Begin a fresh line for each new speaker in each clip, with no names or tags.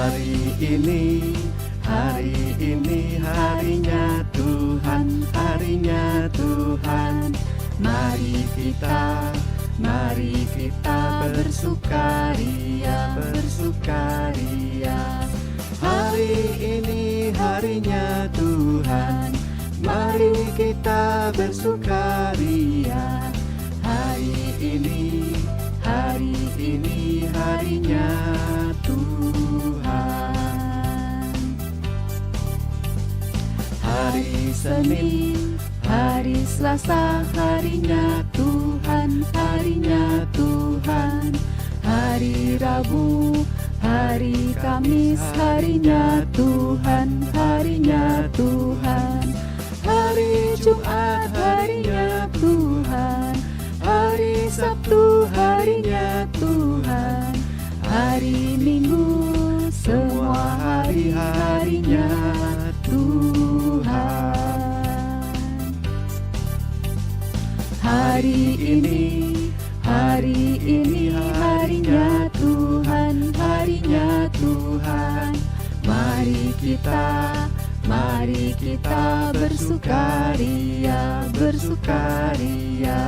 Hari ini harinya Tuhan, harinya Tuhan. Mari kita bersukaria, bersukaria. Hari ini harinya Tuhan, mari kita bersukaria. Hari ini harinya Tuhan. Hari Senin, hari Selasa, harinya Tuhan, harinya Tuhan. Hari Rabu, hari Kamis, harinya Tuhan, harinya Tuhan. Hari Jumat, harinya Tuhan. Hari Sabtu, harinya Tuhan. Hari Minggu, semua hari-harinya Tuhan. Hari ini harinya Tuhan, harinya Tuhan. Mari kita bersukaria, bersukaria.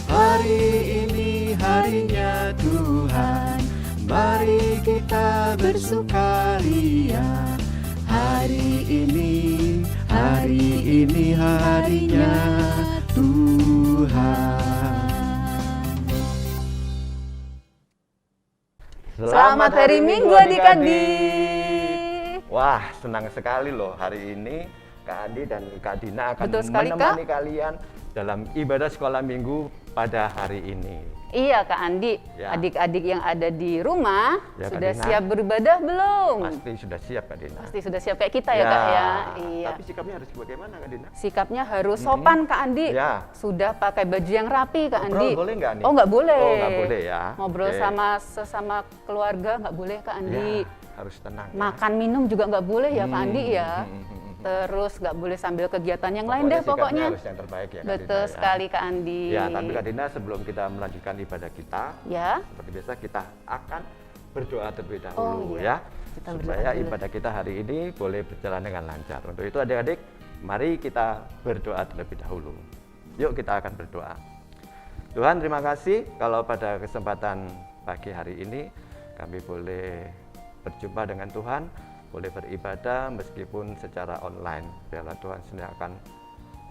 Hari ini harinya Tuhan, mari kita bersukaria. Hari ini harinya Tuhan.
Selamat hari Minggu adik-adik.
Wah, senang sekali loh hari ini Kak Andi dan Kak Dina akan
Betul sekali,
menemani
Kak.
kalian dalam ibadah sekolah minggu pada hari ini.
Iya Kak Andi,
Ya.
adik-adik yang ada di rumah
Ya, Kak
sudah
Dina.
siap beribadah belum?
Pasti sudah siap Kak Dina.
Pasti sudah siap kayak kita ya Kak ya. Iya.
Tapi sikapnya harus bagaimana Kak Dina?
Sikapnya harus sopan Kak Andi.
Ya.
Sudah pakai baju yang rapi Kak
Ngobrol
Andi.
boleh nggak nih?
Oh nggak boleh.
Oh, nggak boleh ya.
Ngobrol
Oke.
sama sesama keluarga nggak boleh Kak Andi.
Ya, harus tenang. ya.
Makan minum juga nggak boleh ya Kak Andi ya.
hmm.
Terus nggak boleh sambil kegiatan yang lain deh
sikapnya
pokoknya.
harus yang terbaik ya Kak
Betul
Dina, ya.
sekali Kak Andi.
Ya, tapi Kak Dina sebelum kita melanjutkan ibadah kita,
Ya.
seperti biasa kita akan berdoa terlebih
Oh,
dahulu
iya.
ya.
Kita berdoa
Supaya
dulu.
ibadah kita hari ini boleh berjalan dengan lancar. Untuk itu adik-adik, mari kita berdoa terlebih dahulu. Yuk kita akan berdoa. Tuhan, terima kasih kalau pada kesempatan pagi hari ini kami boleh berjumpa dengan Tuhan, boleh beribadah meskipun secara online. Biarlah Tuhan sendiri akan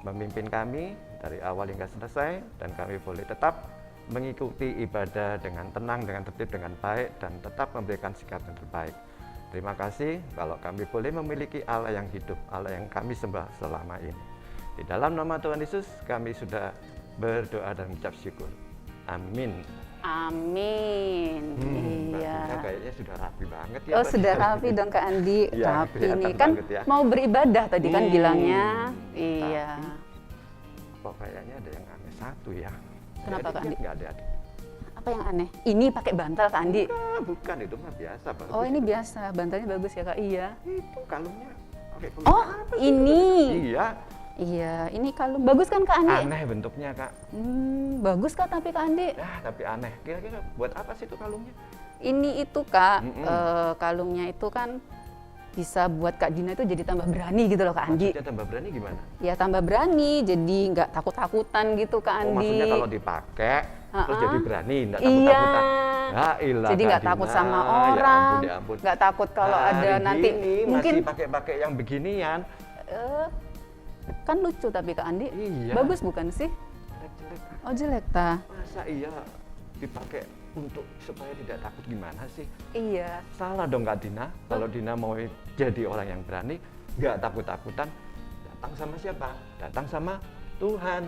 memimpin kami dari awal hingga selesai, dan kami boleh tetap mengikuti ibadah dengan tenang, dengan tertib, dengan baik, dan tetap memberikan sikap yang terbaik. Terima kasih kalau kami boleh memiliki Allah yang hidup, Allah yang kami sembah selama ini. Di dalam nama Tuhan Yesus kami sudah berdoa dan mengucap syukur. Amin.
Amin.
Mbak
Iya.
Dina kayaknya sudah rapi banget ya.
Oh
Mbak
sudah
Dina.
rapi dong Kak Andi.
Iya,
Rapi
kelihatan
nih kan
banget ya.
mau beribadah tadi kan bilangnya.
Tapi
Iya.
kok kayaknya ada yang aneh satu ya.
Kenapa, Kak Andi?
Nggak ada adik.
Apa yang aneh? Ini pakai bantal Kak Andi.
Bukan, itu mah biasa bagus.
Oh ini
itu.
biasa, bantalnya bagus ya Kak. Iya.
Itu kalungnya. Oke,
Oh ini.
Iya,
Iya, ini kalung bagus kan Kak Andi?
aneh bentuknya Kak.
Bagus Kak tapi Kak Andi.
Tapi aneh. Kira-kira buat apa sih itu kalungnya?
Ini itu Kak,
Mm-mm.
kalungnya itu kan bisa buat Kak Dina itu jadi tambah berani gitu loh Kak Andi.
Maksudnya tambah berani gimana?
Ya tambah berani, jadi nggak takut-takutan gitu Kak
Oh,
Andi.
maksudnya kalau dipakai terus jadi berani, nggak
Iya.
takut-takutan. Ya ilah,
Jadi
Kak
nggak takut
Dina.
sama
Ya
orang,
ampun, ya ampun.
nggak takut kalau ada
Hari
nanti
gini
mungkin
masih pakai-pakai yang beginian.
kan lucu tapi Kak Andi.
Iya.
Bagus bukan sih?
Jelek-jelek.
Oh jelek ta?
Masa iya dipakai untuk supaya tidak takut gimana sih?
Iya.
Salah dong Kak Dina. Kalau Dina mau jadi orang yang berani, nggak takut-takutan, datang sama siapa? Datang sama Tuhan.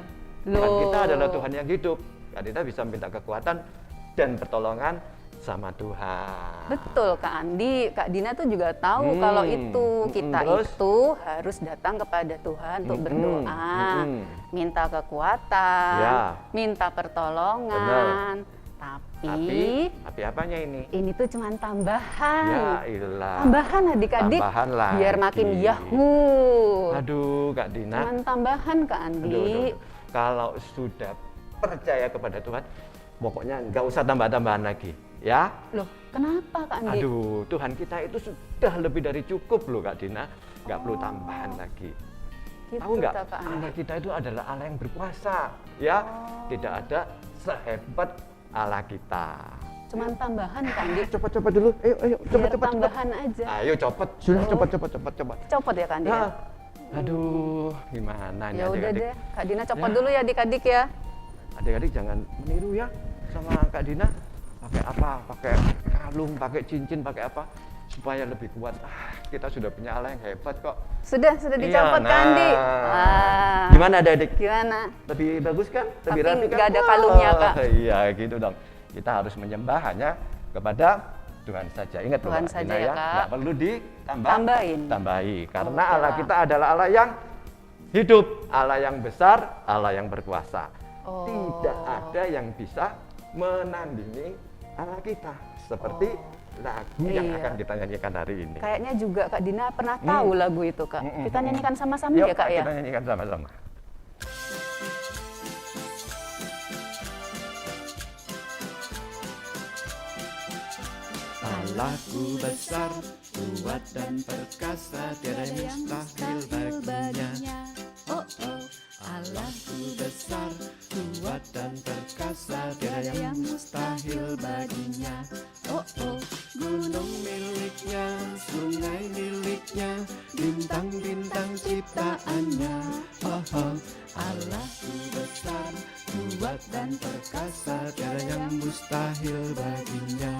Tuhan
Loh.
kita adalah Tuhan yang hidup. Kak Dina bisa minta kekuatan dan pertolongan sama Tuhan.
Betul Kak Andi, Kak Dina tuh juga tahu kalau itu kita
Terus?
itu harus datang kepada Tuhan untuk berdoa, minta kekuatan,
Ya.
minta pertolongan. Tapi
Tapi apanya ini?
ini tuh cuma tambahan.
Ya ilah.
Tambahan adik-adik
Tambahan lagi.
biar makin yahoo.
Aduh Kak Dina.
Cuman tambahan Kak Andi.
Aduh. Kalau sudah percaya kepada Tuhan, pokoknya nggak usah tambah-tambahan lagi. Ya.
Loh, kenapa Kak Andi?
Aduh, Tuhan kita itu sudah lebih dari cukup loh Kak Dina, nggak perlu tambahan lagi.
Gitu,
Tahu nggak?
Kak Andi.
Allah kita itu adalah Allah yang berkuasa, ya. Tidak ada sehebat Allah kita.
Cuman tambahan Kak Andi.
Coba dulu, ayo,
Biar tambahan aja.
Ayo cepet, sudah cepet.
Copot ya Kak Andi?
Ya. Aduh, gimana nih
Ya udah
adik-adik?
deh, Kak Dina copot
Ya.
dulu ya adik-adik ya.
Adik-adik jangan meniru ya sama Kak Dina. Pakai apa? Pakai kalung, pakai cincin, pakai apa? Supaya lebih kuat. Kita sudah punya Allah yang hebat kok.
Sudah
Iya,
dicopot Kak Andi.
Gimana adik-adik?
Gimana?
Lebih bagus kan? Lebih
Tapi
rapi kan?
nggak ada kalungnya, Kak.
Iya gitu dong. Kita harus menyembah hanya kepada Tuhan saja. Ingat loh,
Tuhan
Kak
saja
Dina
ya, Kak.
Nggak perlu
Tambahin.
Tambahi. Karena
Oke,
Allah
Kak.
kita adalah Allah yang hidup, Allah yang besar, Allah yang berkuasa.
Oh.
Tidak ada yang bisa menandingi Allah kita. Seperti lagu yang
Iya.
akan kita nyanyikan hari ini.
Kayaknya juga Kak Dina pernah tahu lagu itu Kak. Kita nyanyikan sama-sama
Yuk,
ya Kak ya.
kita nyanyikan sama-sama.
Allahku besar, kuat dan perkasa, tiada yang mustahil baginya. Oh oh, Allahku besar, kuat dan perkasa, tiada yang mustahil baginya. Oh oh, gunung miliknya, sungai miliknya, bintang-bintang ciptaannya. Oh oh, Allahku besar, kuat dan perkasa, tiada yang mustahil baginya.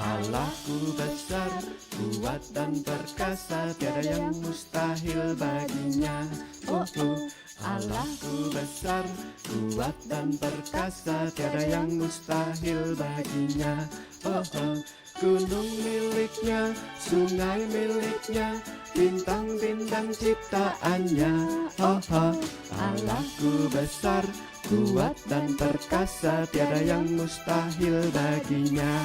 Allahku besar, kuat dan perkasa, tiada yang mustahil baginya. Oh oh, Allahku besar, kuat dan perkasa, tiada yang mustahil baginya. Oh oh, gunung miliknya, sungai miliknya, bintang-bintang ciptaannya. Oh oh, Allahku besar, kuat dan perkasa, tiada yang mustahil baginya.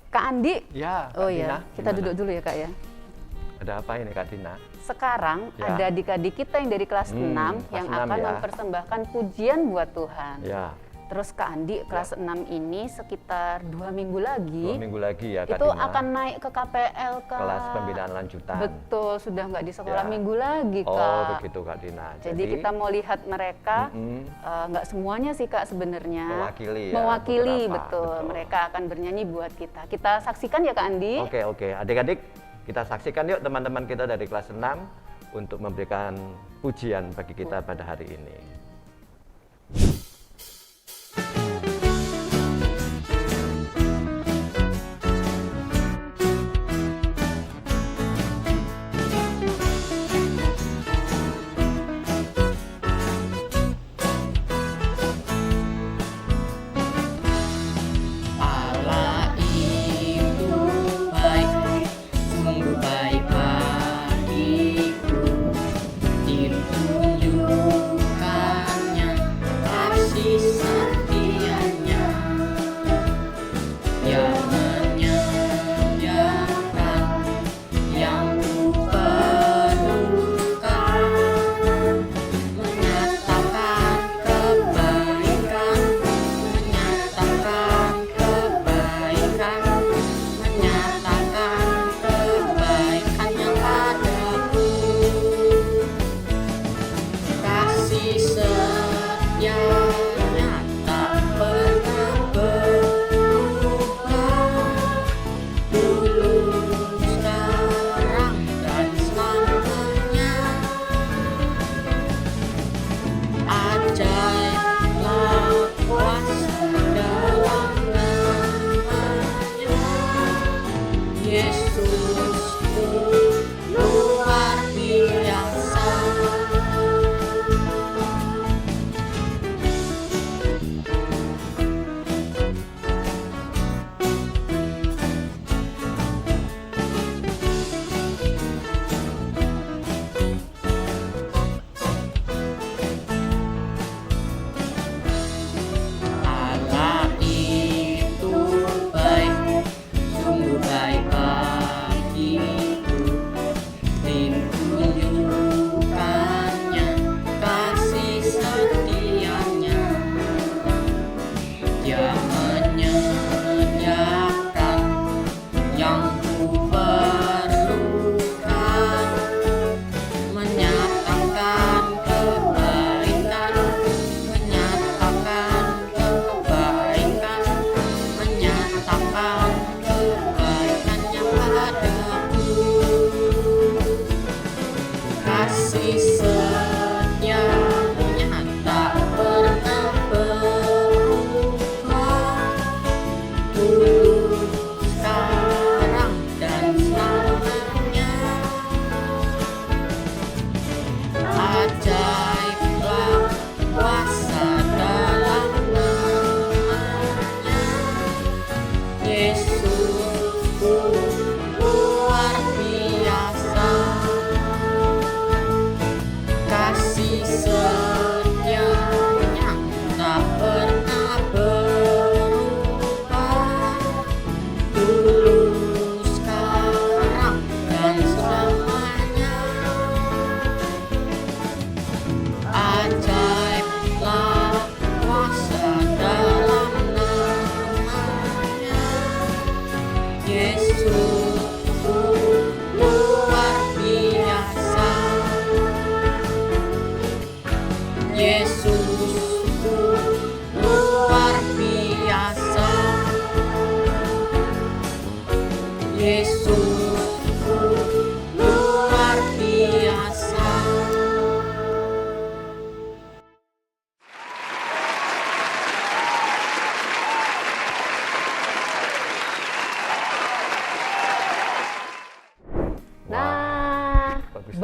Kak Andi.
Ya, Kak
Oh
Dina,
iya, kita
gimana?
duduk dulu ya Kak ya.
Ada apa ini Kak Dina?
Sekarang
Ya.
ada adik-adik kita yang dari kelas 6
kelas
yang
6
akan
ya.
mempersembahkan pujian buat Tuhan.
Ya,
Terus Kak Andi kelas 6 ini sekitar 2 minggu lagi
2 minggu lagi ya Kak
itu
Dina.
akan naik ke KPL Kak.
Kelas pembinaan lanjutan.
Betul, sudah nggak di sekolah
Ya.
minggu lagi Kak.
Oh begitu Kak Dina.
Jadi kita mau lihat mereka, nggak semuanya sih Kak sebenarnya.
Mewakili ya,
Mewakili,
beberapa,
betul.
betul.
Mereka akan bernyanyi buat kita. Kita saksikan ya Kak Andi.
Oke, adik-adik kita saksikan yuk teman-teman kita dari kelas 6 untuk memberikan pujian bagi kita pada hari ini.
Allah itu baik, sungguh baik bagiku, ditunjukkan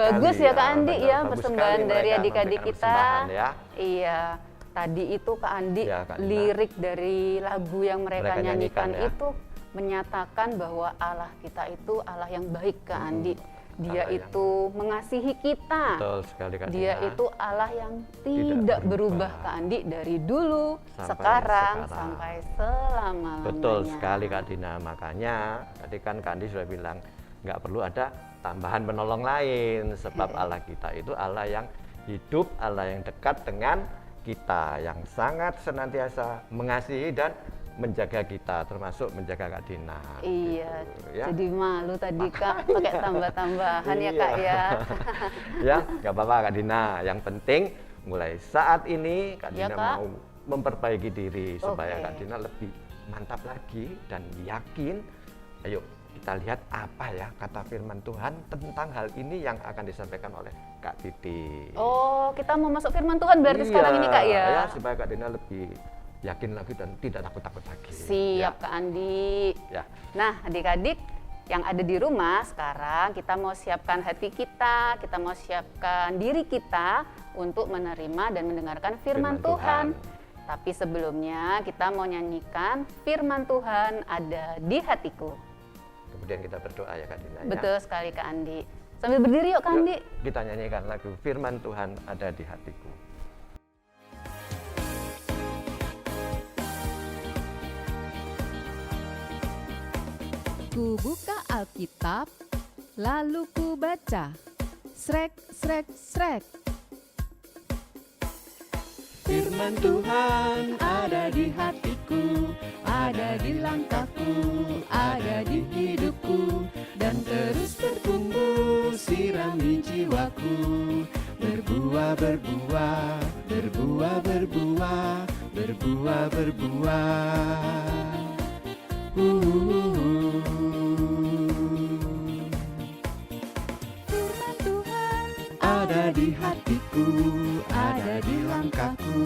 bagus
sekali
ya Kak Andi
benar,
ya,
bagus
persembahan
sekali
dari
mereka
adik-adik
memberikan
kita.
persembahan, ya.
Iya, tadi itu Kak Andi,
Ya, Kak Dina.
lirik dari lagu yang mereka
Mereka
nyanyikan
nyanyikan, ya.
itu menyatakan bahwa Allah kita itu Allah yang baik Kak Andi. Dia
Allah yang-
itu mengasihi kita.
Betul sekali Kak
Dia
Dina.
itu Allah yang tidak berubah Kak Andi, dari dulu,
Sampai
sekarang,
sekarang.
sampai selama-lamanya.
Betul sekali Kak Dina. Makanya tadi kan Kak Andi sudah bilang nggak perlu ada tambahan penolong lain, sebab Allah kita itu Allah yang hidup, Allah yang dekat dengan kita, yang sangat senantiasa mengasihi dan menjaga kita, termasuk menjaga Kak Dina.
Iya,
gitu, ya.
jadi malu tadi Kak pakai tambah-tambahan ya Kak
Iya.
ya.
Ya, nggak apa-apa Kak Dina. Yang penting mulai saat ini Kak
Ya,
Dina
Kak.
mau memperbaiki diri supaya
Oke.
Kak Dina lebih mantap lagi dan yakin. Ayo kita lihat apa ya kata firman Tuhan tentang hal ini yang akan disampaikan oleh Kak Titi.
Oh, kita mau masuk firman Tuhan berarti
Iya,
sekarang ini Kak ya?
supaya Kak Dina lebih yakin lagi dan tidak takut-takut lagi.
Siap Kak Andi.
Ya.
Nah, adik-adik yang ada di rumah sekarang kita mau siapkan hati kita mau siapkan diri kita untuk menerima dan mendengarkan firman,
Firman
Tuhan.
Tuhan.
Tapi sebelumnya kita mau nyanyikan firman Tuhan ada di hatiku.
Kemudian kita berdoa ya Kak Dina.
Betul sekali Kak Andi. Sambil berdiri yuk Kak
Yuk,
Andi.
kita nyanyikan lagu firman Tuhan ada di hatiku.
Ku buka Alkitab, lalu ku baca. Srek, srek, srek. Firman Tuhan ada di hatiku, ada di langkahku, ada di hidupku, dan terus bertumbuh sirami jiwaku. Berbuah, berbuah, berbuah, berbuah, berbuah, berbuah. Firman Tuhan ada di hatiku, ada di langkahku,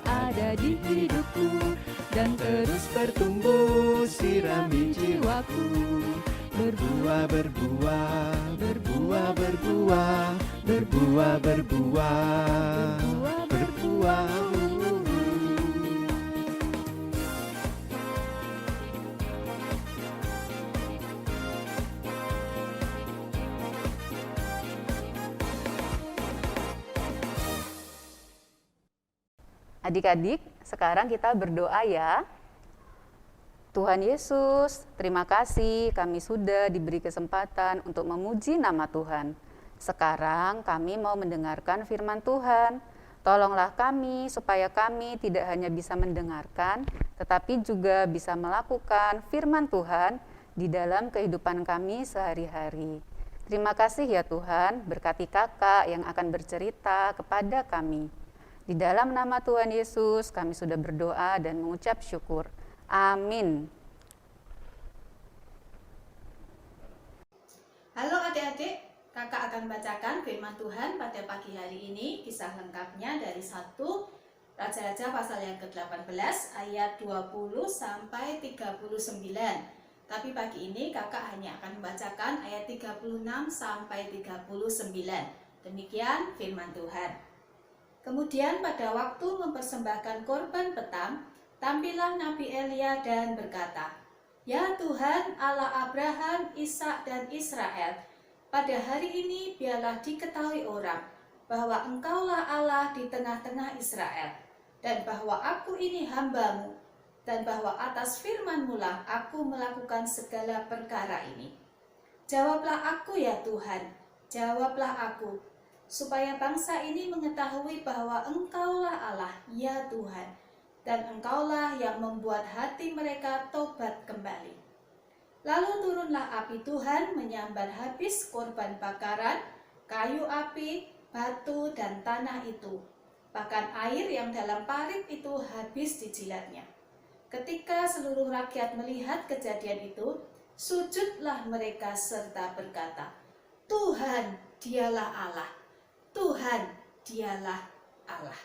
ada di hidupku, dan terus bertumbuh sirami jiwaku. Berbuah, berbuah, berbuah, berbuah, berbuah, berbuah, berbuah.
Adik-adik, sekarang kita berdoa ya. Tuhan Yesus, terima kasih kami sudah diberi kesempatan untuk memuji nama Tuhan. Sekarang kami mau mendengarkan firman Tuhan. Tolonglah kami supaya kami tidak hanya bisa mendengarkan, tetapi juga bisa melakukan firman Tuhan di dalam kehidupan kami sehari-hari. Terima kasih ya Tuhan, berkati kakak yang akan bercerita kepada kami. Di dalam nama Tuhan Yesus, kami sudah berdoa dan mengucap syukur. Amin.
Halo adik-adik, kakak akan bacakan firman Tuhan pada pagi hari ini, kisah lengkapnya dari 1 Raja-Raja pasal yang ke-18 ayat 20 sampai 39. Tapi pagi ini kakak hanya akan membacakan ayat 36 sampai 39. Demikian firman Tuhan. Kemudian pada waktu mempersembahkan korban petang, tampillah Nabi Elia dan berkata, "Ya Tuhan Allah Abraham, Ishak dan Israel, pada hari ini biarlah diketahui orang bahwa Engkaulah Allah di tengah-tengah Israel, dan bahwa aku ini hamba-Mu, dan bahwa atas firman-Mu lah aku melakukan segala perkara ini. Jawablah aku ya Tuhan, jawablah aku, supaya bangsa ini mengetahui bahwa Engkaulah Allah, ya Tuhan, dan Engkaulah yang membuat hati mereka tobat kembali." Lalu turunlah api Tuhan menyambar habis korban bakaran, kayu api, batu, dan tanah itu. Bahkan air yang dalam parit itu habis dijilatnya. Ketika seluruh rakyat melihat kejadian itu, sujudlah mereka serta berkata, "Tuhan, dialah Allah. Tuhan, dialah Allah."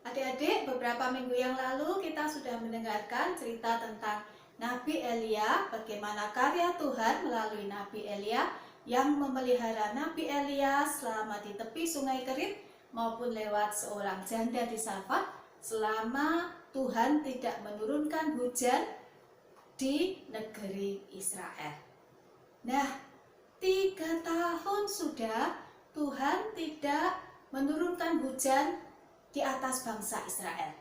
Adik-adik, beberapa minggu yang lalu kita sudah mendengarkan cerita tentang Nabi Elia, bagaimana karya Tuhan melalui Nabi Elia yang memelihara Nabi Elia selama di tepi sungai Kerit maupun lewat seorang janda di Safat selama Tuhan tidak menurunkan hujan di negeri Israel. Nah, 3 tahun sudah Tuhan tidak menurunkan hujan di atas bangsa Israel.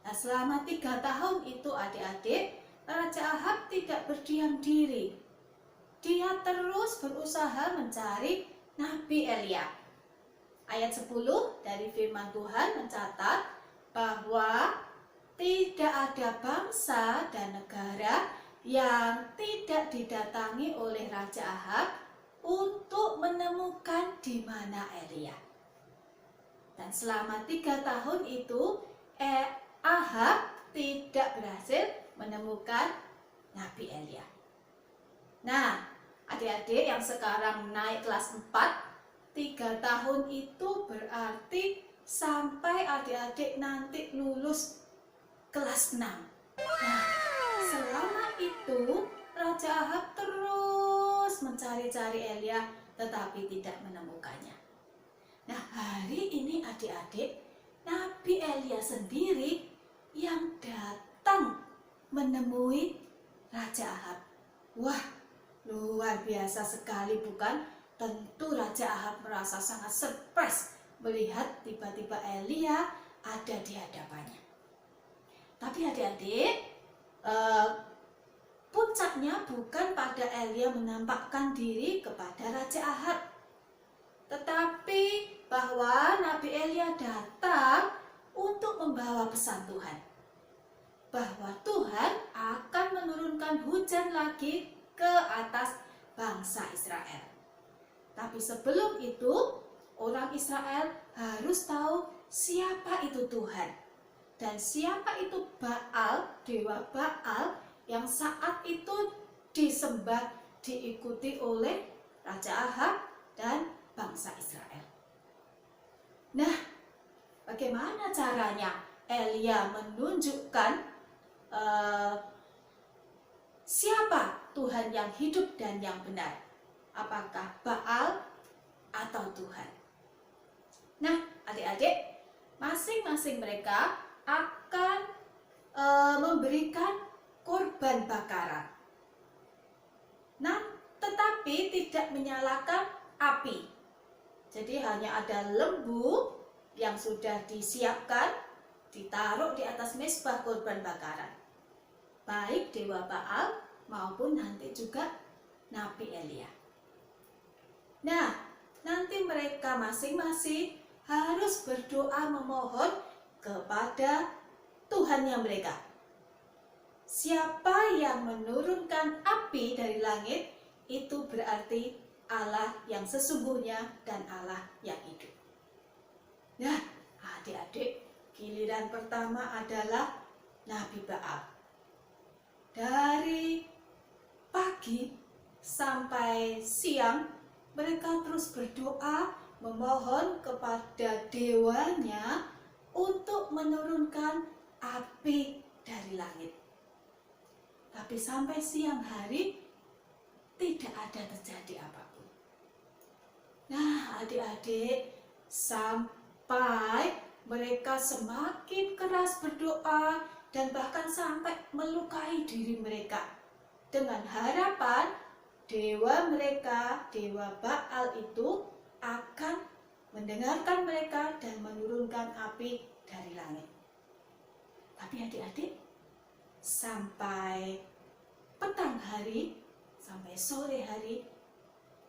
Nah, selama 3 tahun itu adik-adik, Raja Ahab tidak berdiam diri. Dia terus berusaha mencari Nabi Elia. Ayat 10 dari firman Tuhan mencatat bahwa tidak ada bangsa dan negara yang tidak didatangi oleh Raja Ahab untuk menemukan di mana Elia. Dan selama 3 tahun itu Ahab tidak berhasil menemukan Nabi Elia. Nah, adik-adik yang sekarang naik kelas 4, 3 tahun itu berarti sampai adik-adik nanti lulus kelas 6. Nah, selama itu Raja Ahab terus mencari-cari Elia tetapi tidak menemukannya. Nah, hari ini adik-adik, Nabi Elia sendiri yang datang menemui Raja Ahab. Wah, luar biasa sekali bukan? Tentu Raja Ahab merasa sangat surprise melihat tiba-tiba Elia ada di hadapannya. Tapi adik-adik, puncaknya bukan pada Elia menampakkan diri kepada Raja Ahab, tetapi bahwa Nabi Elia datang untuk membawa pesan Tuhan, bahwa Tuhan akan menurunkan hujan lagi ke atas bangsa Israel. Tapi sebelum itu, orang Israel harus tahu siapa itu Tuhan dan siapa itu Baal, dewa Baal yang saat itu disembah, diikuti oleh Raja Ahab dan bangsa Israel. Nah, bagaimana caranya Elia menunjukkan siapa Tuhan yang hidup dan yang benar? Apakah Baal atau Tuhan? Nah, adik-adik, masing-masing mereka akan memberikan korban bakaran. Nah, tetapi tidak menyalakan api. Jadi hanya ada lembu yang sudah disiapkan, ditaruh di atas mezbah korban bakaran. Baik dewa Baal maupun nanti juga Nabi Elia. Nah, nanti mereka masing-masing harus berdoa memohon kepada Tuhannya mereka. Siapa yang menurunkan api dari langit, itu berarti Allah yang sesungguhnya dan Allah yang hidup. Nah, adik-adik, giliran pertama adalah Nabi Baal. Dari pagi sampai siang, mereka terus berdoa memohon kepada dewanya untuk menurunkan api dari langit. Tapi sampai siang hari tidak ada terjadi apapun. Nah, adik-adik, sampai mereka semakin keras berdoa dan bahkan sampai melukai diri mereka dengan harapan dewa mereka, dewa Baal itu akan mendengarkan mereka dan menurunkan api dari langit. Tapi adik-adik, sampai petang hari, sampai sore hari,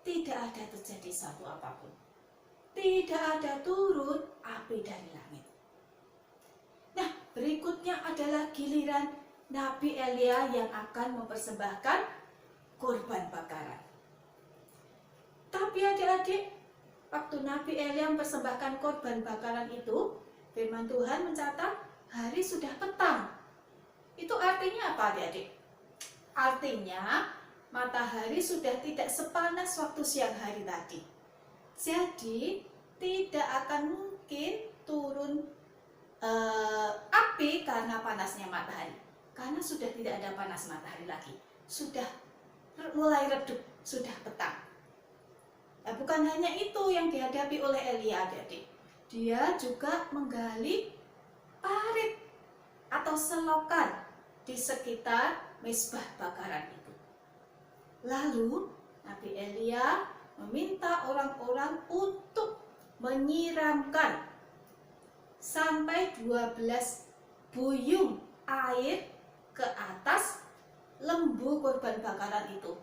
tidak ada terjadi satu apapun. Tidak ada turun api dari langit. Nah, berikutnya adalah giliran Nabi Elia yang akan mempersembahkan korban bakaran. Tapi adik-adik, waktu Nabi Elia mempersembahkan korban bakaran itu, firman Tuhan mencatat hari sudah petang. Itu artinya apa adik-adik? Artinya matahari sudah tidak sepanas waktu siang hari tadi. Jadi tidak akan mungkin turun api karena panasnya matahari. Karena sudah tidak ada panas matahari lagi. Sudah mulai redup, sudah petang. Bukan hanya itu yang dihadapi oleh Elia, adik-adik. Dia juga menggali parit atau selokan di sekitar mezbah bakaran itu. Lalu Nabi Elia meminta orang-orang untuk menyiramkan sampai 12 buyung air ke atas lembu korban bakaran itu.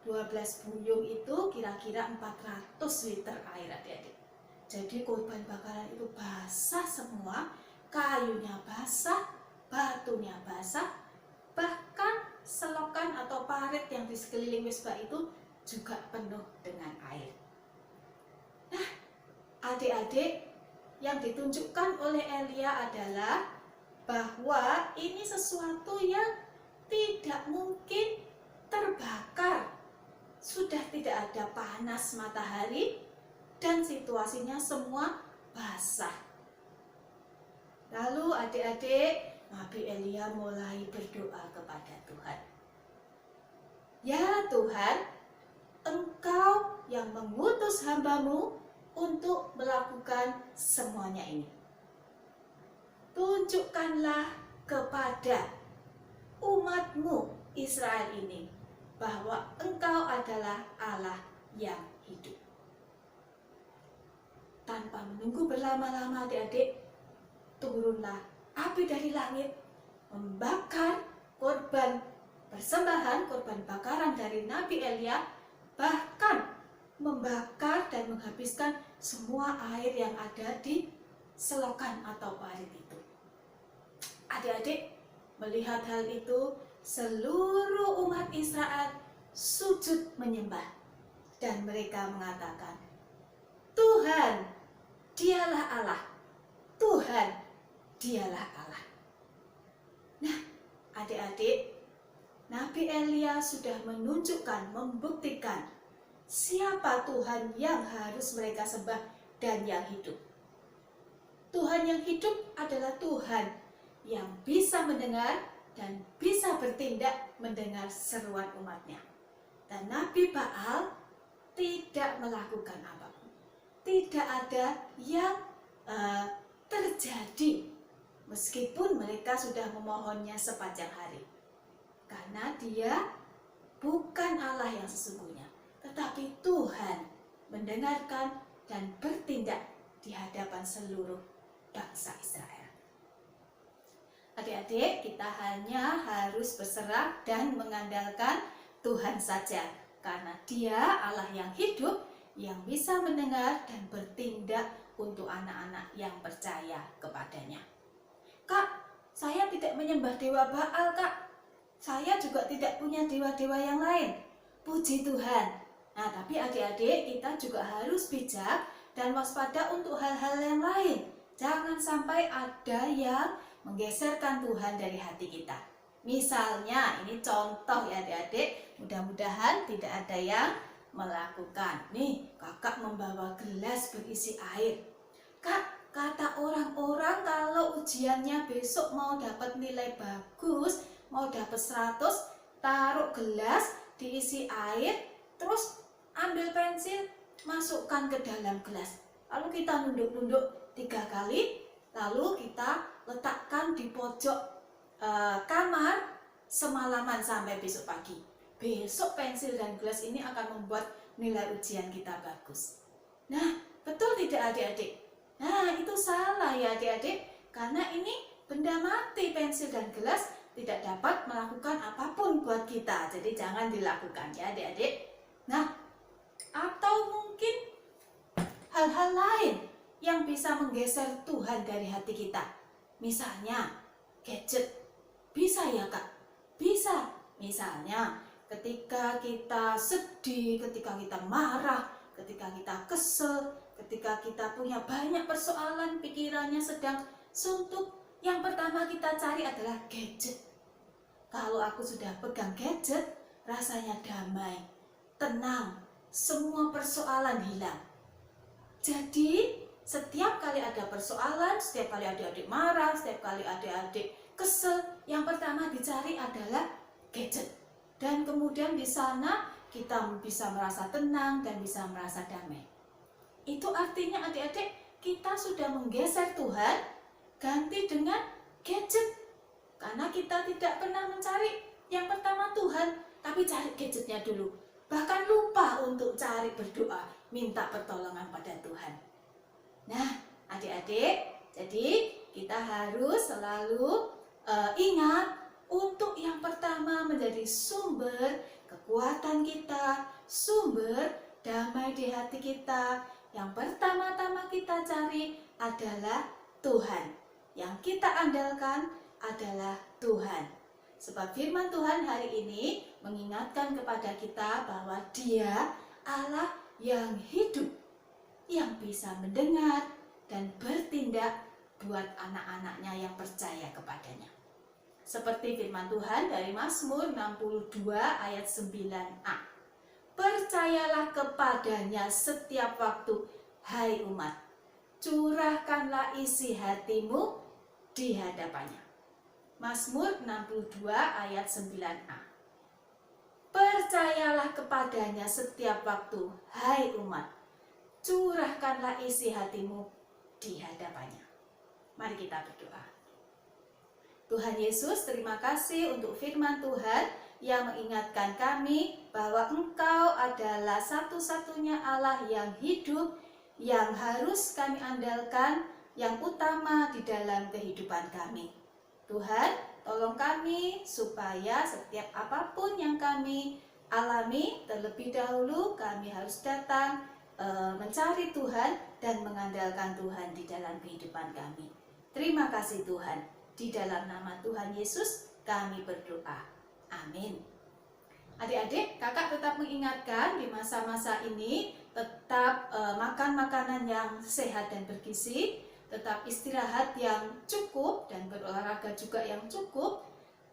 12 buyung itu kira-kira 400 liter air, adik-adik. Jadi korban bakaran itu basah semua, kayunya basah, batunya basah, bahkan selokan atau parit yang di sekeliling mezbah itu juga penuh dengan air. Nah, adik-adik, yang ditunjukkan oleh Elia adalah bahwa ini sesuatu yang tidak mungkin terbakar. Sudah tidak ada panas matahari dan situasinya semua basah. Lalu adik-adik, Nabi Elia mulai berdoa kepada Tuhan. Ya Tuhan, Engkau yang mengutus hamba-Mu untuk melakukan semuanya ini. Tunjukkanlah kepada umat-Mu Israel ini bahwa Engkau adalah Allah yang hidup. Tanpa menunggu berlama-lama, adik-adik, turunlah api dari langit, membakar korban persembahan, korban bakaran dari Nabi Elia, bahkan membakar dan menghabiskan semua air yang ada di selokan atau parit itu. Adik-adik, melihat hal itu, seluruh umat Israel sujud menyembah dan mereka mengatakan, Tuhan, Dialah Allah. Tuhan, Dialah Allah. Nah, adik-adik, Nabi Elia sudah menunjukkan, membuktikan siapa Tuhan yang harus mereka sembah dan yang hidup. Tuhan yang hidup adalah Tuhan yang bisa mendengar dan bisa bertindak mendengar seruan umatnya. Dan Nabi Baal tidak melakukan apapun. Tidak ada yang terjadi meskipun mereka sudah memohonnya sepanjang hari. Karena dia bukan Allah yang sesungguhnya, tetapi Tuhan mendengarkan dan bertindak di hadapan seluruh bangsa Israel. Adik-adik, kita hanya harus berserah dan mengandalkan Tuhan saja, karena Dia Allah yang hidup, yang bisa mendengar dan bertindak untuk anak-anak yang percaya kepadanya. Kak, saya tidak menyembah dewa Baal, Kak. Saya juga tidak punya dewa-dewa yang lain. Puji Tuhan. Nah, tapi adik-adik, kita juga harus bijak dan waspada untuk hal-hal yang lain. Jangan sampai ada yang menggeserkan Tuhan dari hati kita. Misalnya, ini contoh ya adik-adik, mudah-mudahan tidak ada yang melakukan. Nih, kakak membawa gelas berisi air. Kak, kata orang-orang kalau ujiannya besok mau dapat nilai bagus, mau dapat 100, taruh gelas, diisi air, terus ambil pensil, masukkan ke dalam gelas. Lalu kita nunduk-nunduk 3 kali, lalu kita letakkan di pojok kamar semalaman sampai besok pagi. Besok pensil dan gelas ini akan membuat nilai ujian kita bagus. Nah, betul tidak adik-adik? Nah, itu salah ya adik-adik, karena ini benda mati, pensil dan gelas tidak dapat melakukan apapun buat kita. Jadi jangan dilakukan ya adik-adik. Nah, atau mungkin hal-hal lain yang bisa menggeser Tuhan dari hati kita. Misalnya gadget. Bisa ya Kak? Bisa. Misalnya ketika kita sedih, ketika kita marah, ketika kita kesel, ketika kita punya banyak persoalan, pikirannya sedang suntuk, yang pertama kita cari adalah gadget. Kalau aku sudah pegang gadget, rasanya damai, tenang, semua persoalan hilang. Jadi, setiap kali ada persoalan, setiap kali adik-adik marah, setiap kali adik-adik kesel, yang pertama dicari adalah gadget. Dan kemudian di sana kita bisa merasa tenang dan bisa merasa damai. Itu artinya adik-adik, kita sudah menggeser Tuhan, ganti dengan gadget. Karena kita tidak pernah mencari yang pertama Tuhan, tapi cari gadgetnya dulu. Bahkan lupa untuk cari berdoa, minta pertolongan pada Tuhan. Nah, adik-adik, jadi kita harus selalu ingat untuk yang pertama menjadi sumber kekuatan kita, sumber damai di hati kita. Yang pertama-tama kita cari adalah Tuhan. Yang kita andalkan adalah Tuhan. Sebab firman Tuhan hari ini mengingatkan kepada kita bahwa Dia Allah yang hidup, yang bisa mendengar dan bertindak buat anak-anaknya yang percaya kepadanya. Seperti firman Tuhan dari Mazmur 62 ayat 9a. Percayalah kepadanya setiap waktu, hai umat. Curahkanlah isi hatimu di hadapannya. Mazmur 62 ayat 9a. Percayalah kepadanya setiap waktu, hai umat. Curahkanlah isi hatimu di hadapannya. Mari kita berdoa. Tuhan Yesus, terima kasih untuk firman Tuhan yang mengingatkan kami bahwa Engkau adalah satu-satunya Allah yang hidup, yang harus kami andalkan, yang utama di dalam kehidupan kami. Tuhan, tolong kami supaya setiap apapun yang kami alami, terlebih dahulu kami harus datang mencari Tuhan dan mengandalkan Tuhan di dalam kehidupan kami. Terima kasih Tuhan. Di dalam nama Tuhan Yesus kami berdoa. Amin. Adik-adik, kakak tetap mengingatkan di masa-masa ini tetap makan makanan yang sehat dan bergizi, tetap istirahat yang cukup dan berolahraga juga yang cukup,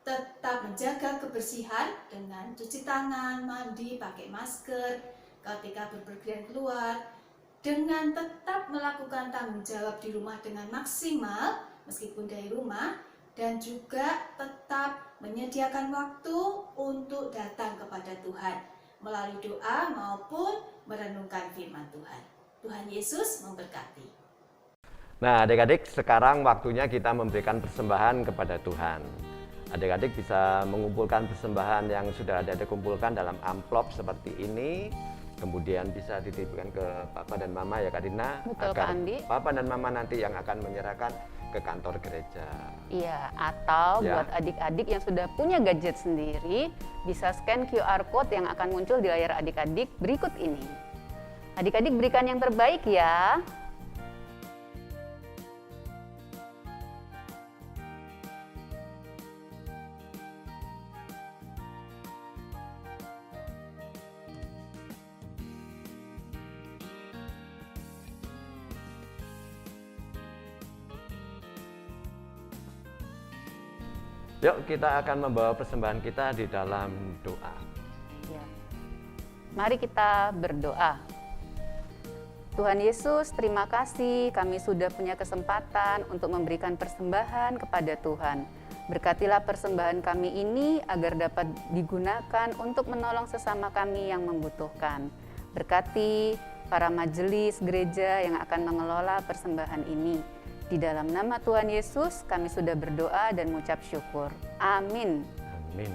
tetap menjaga kebersihan dengan cuci tangan, mandi, pakai masker ketika berpergian keluar, dengan tetap melakukan tanggung jawab di rumah dengan maksimal meskipun dari rumah, dan juga tetap menyediakan waktu untuk datang kepada Tuhan melalui doa maupun merenungkan firman Tuhan. Tuhan Yesus memberkati.
Nah, adik-adik, sekarang waktunya kita memberikan persembahan kepada Tuhan. Adik-adik bisa mengumpulkan persembahan yang sudah ada dikumpulkan dalam amplop seperti ini. Kemudian bisa dititipkan ke Papa dan Mama ya Kak Dina.
Betul,
agar
Kak Andi.
Papa dan Mama nanti yang akan menyerahkan ke kantor gereja.
Iya, atau
Ya.
buat adik-adik yang sudah punya gadget sendiri, bisa scan QR code yang akan muncul di layar adik-adik berikut ini. Adik-adik berikan yang terbaik ya.
Yuk kita akan membawa persembahan kita di dalam doa.
Ya. Mari kita berdoa. Tuhan Yesus, terima kasih kami sudah punya kesempatan untuk memberikan persembahan kepada Tuhan. Berkatilah persembahan kami ini agar dapat digunakan untuk menolong sesama kami yang membutuhkan. Berkati para majelis gereja yang akan mengelola persembahan ini. Di dalam nama Tuhan Yesus kami sudah berdoa dan mengucap syukur. Amin.
Amin.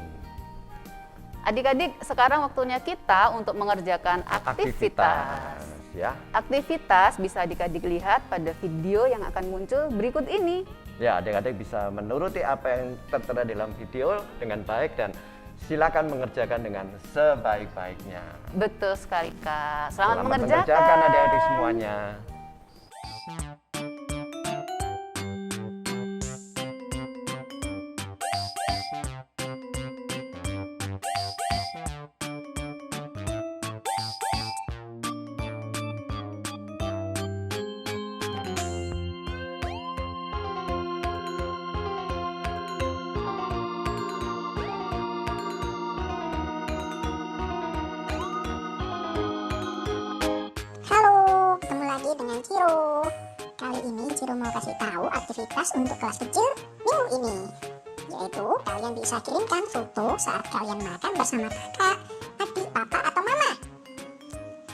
Adik-adik, sekarang waktunya kita untuk mengerjakan aktivitas.
Ya.
Aktivitas bisa adik-adik lihat pada video yang akan muncul berikut ini.
Ya, adik-adik bisa menuruti apa yang tertera dalam video dengan baik dan silakan mengerjakan dengan sebaik-baiknya.
Betul sekali, Kak. Selamat mengerjakan.
mengerjakan adik-adik semuanya.
Halo, ketemu lagi dengan Ciro. Kali ini Ciro mau kasih tahu aktivitas untuk kelas kecil minggu ini. Yaitu kalian bisa kirimkan foto saat kalian makan bersama kakak, adik, papa, atau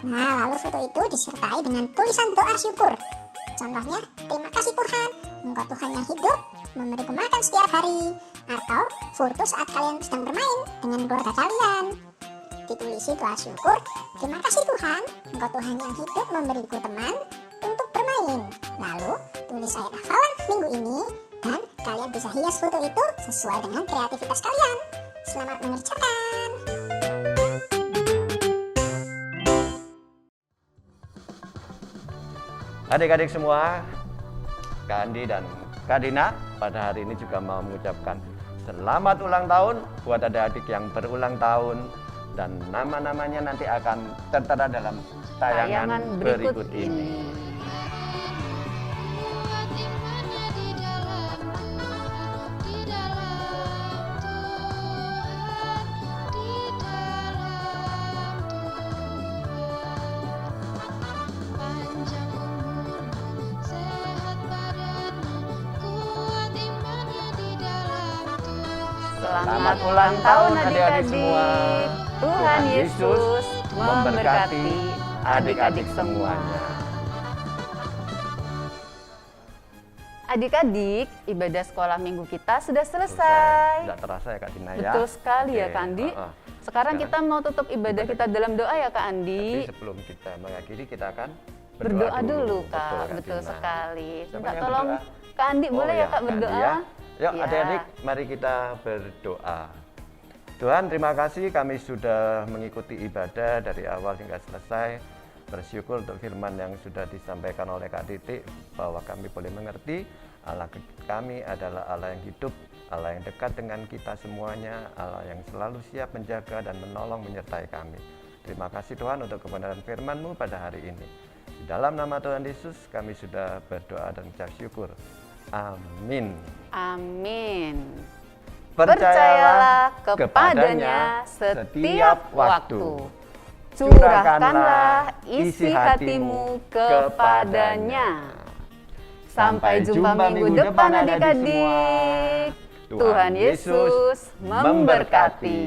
Nah, lalu foto itu disertai dengan tulisan doa syukur. Contohnya, terima kasih Tuhan, Engkau Tuhan yang hidup, memberiku makan setiap hari. Atau foto saat kalian sedang bermain dengan keluarga kalian. Ditulisi doa syukur, terima kasih Tuhan, Engkau Tuhan yang hidup memberiku teman untuk bermain. Lalu, tulis ayat hafalan minggu ini, dan kalian bisa hias foto itu sesuai dengan kreativitas kalian. Selamat mengerjakan!
Adik-adik semua, Kak Andi dan Kak Dina pada hari ini juga mau mengucapkan selamat ulang tahun buat adik-adik yang berulang tahun, dan nama-namanya nanti akan tertera dalam tayangan berikut ini.
Selamat ulang tahun adik-adik
semua.
Tuhan Yesus memberkati adik-adik semuanya. Adik-adik, ibadah sekolah minggu kita sudah selesai.
Tidak terasa ya Kak Dina ya.
Betul sekali ya
Oke,
Kak Andi.
Sekarang
Sekarang kita mau tutup ibadah kita dalam doa ya Kak Andi.
Tapi sebelum kita mengakhiri, kita akan
Berdoa dulu Kak, betul
Dina.
sekali.
Siapa
Minta
yang
tolong
berdoa?
Kak Andi boleh ya Kak
Kak Andi
berdoa?
ya. Yuk
Ya.
adik-adik, mari kita berdoa. Tuhan, terima kasih kami sudah mengikuti ibadah dari awal hingga selesai. Bersyukur untuk firman yang sudah disampaikan oleh Kak Titik, bahwa kami boleh mengerti Allah kami adalah Allah yang hidup, Allah yang dekat dengan kita semuanya, Allah yang selalu siap menjaga dan menolong menyertai kami. Terima kasih Tuhan untuk kebenaran firman-Mu pada hari ini. Di dalam nama Tuhan Yesus kami sudah berdoa dan mengucap syukur. Amin.
Amin.
Percayalah kepadanya setiap waktu. Curahkanlah isi hatimu kepadanya.
Sampai jumpa minggu depan adik-adik. Tuhan Yesus memberkati.